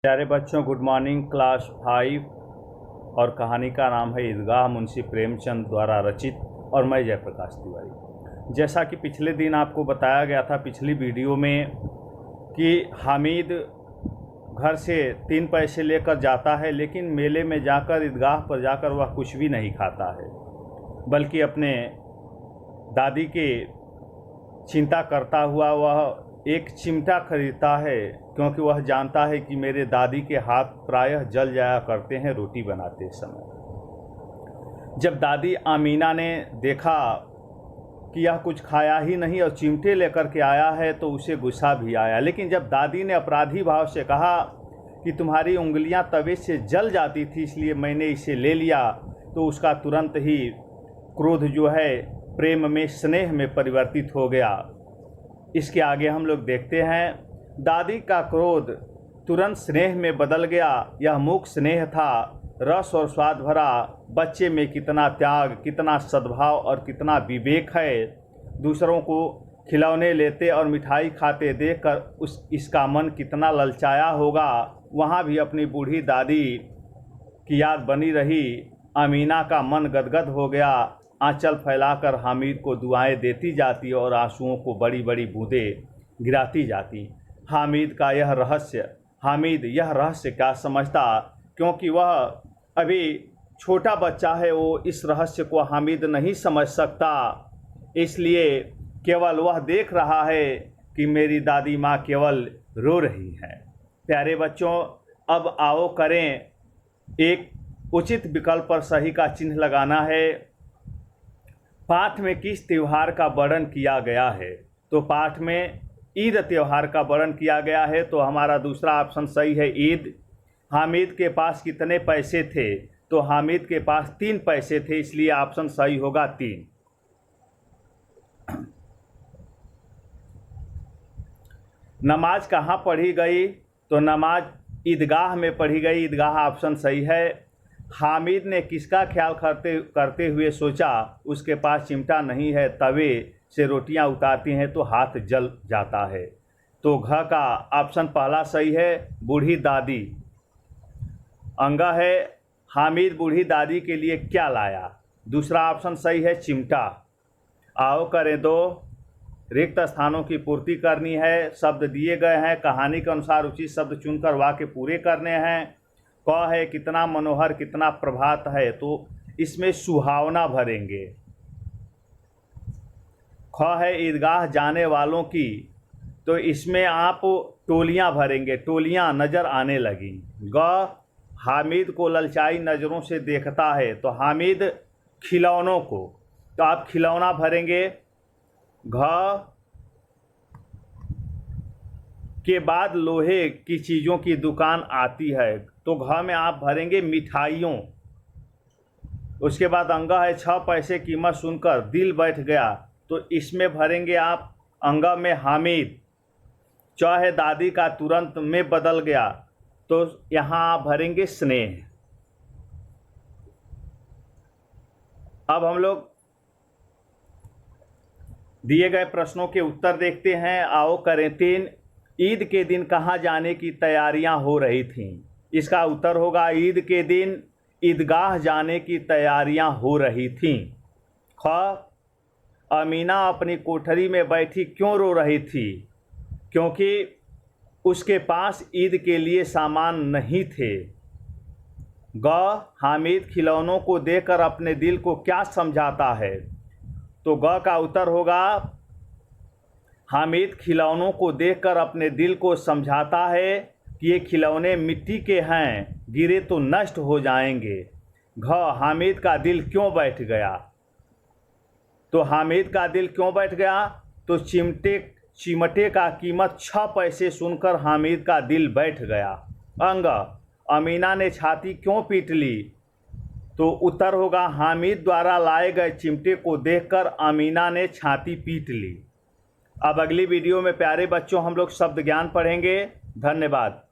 प्यारे बच्चों, good morning. Class 5 और कहानी का नाम है ईदगाह, मुंशी प्रेमचंद द्वारा रचित, और मैं जयप्रकाश तिवारी। जैसा कि पिछले दिन आपको बताया गया था पिछली वीडियो में कि हामिद घर से 3 पैसे लेकर जाता है, लेकिन मेले में जाकर ईदगाह पर जाकर वह कुछ भी नहीं खाता है, बल्कि अपने दादी की चिंता करता हुआ वह एक चिमटा खरीदता है, क्योंकि वह जानता है कि मेरे दादी के हाथ प्रायः जल जाया करते हैं रोटी बनाते समय। जब दादी आमीना ने देखा कि यह कुछ खाया ही नहीं और चिमटे लेकर के आया है तो उसे गुस्सा भी आया। लेकिन जब दादी ने अपराधी भाव से कहा कि तुम्हारी उंगलियां तवे से जल जाती थी इसलिए मैंने इसे ले लिया, तो उसका तुरंत ही क्रोध जो है प्रेम में, स्नेह में परिवर्तित हो गया। इसके आगे हम लोग देखते हैं, दादी का क्रोध तुरंत स्नेह में बदल गया। यह मूक स्नेह था, रस और स्वाद भरा। बच्चे में कितना त्याग, कितना सद्भाव और कितना विवेक है। दूसरों को खिलौने लेते और मिठाई खाते देखकर इसका मन कितना ललचाया होगा। वहाँ भी अपनी बूढ़ी दादी की याद बनी रही। अमीना का मन गदगद हो गया, आंचल फैलाकर हामिद को दुआएं देती जाती और आंसुओं को बड़ी बड़ी बूंदें गिराती जाती। हामिद यह रहस्य क्या समझता, क्योंकि वह अभी छोटा बच्चा है, वो इस रहस्य को हामिद नहीं समझ सकता। इसलिए केवल वह देख रहा है कि मेरी दादी माँ केवल रो रही है। प्यारे बच्चों, अब आओ करें एक उचित विकल्प पर सही का चिन्ह लगाना है। पाठ में किस त्यौहार का वर्णन किया गया है? तो पाठ में ईद त्यौहार का वर्णन किया गया है, तो हमारा दूसरा ऑप्शन सही है, ईद। हामिद के पास कितने पैसे थे? तो हामिद के पास 3 पैसे थे, इसलिए ऑप्शन सही होगा 3। नमाज कहाँ पढ़ी गई? तो नमाज ईदगाह में पढ़ी गई, ईदगाह ऑप्शन सही है। हामिद ने किसका ख्याल करते हुए सोचा उसके पास चिमटा नहीं है, तवे से रोटियां उतारती हैं तो हाथ जल जाता है? तो घ का ऑप्शन पहला सही है, बूढ़ी दादी। अंगा है, हामिद बूढ़ी दादी के लिए क्या लाया? दूसरा ऑप्शन सही है, चिमटा। आओ करें 2। रिक्त स्थानों की पूर्ति करनी है। शब्द दिए गए हैं, कहानी के अनुसार उचित शब्द चुनकर वाक्य पूरे करने हैं। क है कितना मनोहर, कितना प्रभात है, तो इसमें सुहावना भरेंगे। ख है ईदगाह जाने वालों की, तो इसमें आप टोलियां भरेंगे, टोलियां नजर आने लगी। ग हामिद को ललचाई नज़रों से देखता है, तो हामिद खिलौनों को, तो आप खिलौना भरेंगे। घ के बाद लोहे की चीज़ों की दुकान आती है, तो घ में आप भरेंगे मिठाइयों। उसके बाद अंगा है 6 पैसे कीमत सुनकर दिल बैठ गया, तो इसमें भरेंगे आप अंगा में हामिद। च है दादी का तुरंत में बदल गया, तो यहाँ आप भरेंगे स्नेह। अब हम लोग दिए गए प्रश्नों के उत्तर देखते हैं। आओ करें 3। ईद के दिन कहाँ जाने की तैयारियां हो रही थीं? इसका उत्तर होगा, ईद के दिन ईदगाह जाने की तैयारियां हो रही थीं। ख अमीना अपनी कोठरी में बैठी क्यों रो रही थी? क्योंकि उसके पास ईद के लिए सामान नहीं थे। ग हामिद खिलौनों को देखकर अपने दिल को क्या समझाता है? तो ग का उत्तर होगा, हामिद खिलौनों को देखकर अपने दिल को समझाता है कि ये खिलौने मिट्टी के हैं, गिरे तो नष्ट हो जाएंगे। घ हामिद का दिल क्यों बैठ गया? तो हामिद का दिल क्यों बैठ गया? तो चिमटे का कीमत 6 पैसे सुनकर हामिद का दिल बैठ गया। अंग अमीना ने छाती क्यों पीट ली? तो उत्तर होगा, हामिद द्वारा लाए गए चिमटे को देखकर अमीना ने छाती पीट ली। अब अगली वीडियो में प्यारे बच्चों हम लोग शब्द ज्ञान पढ़ेंगे। धन्यवाद।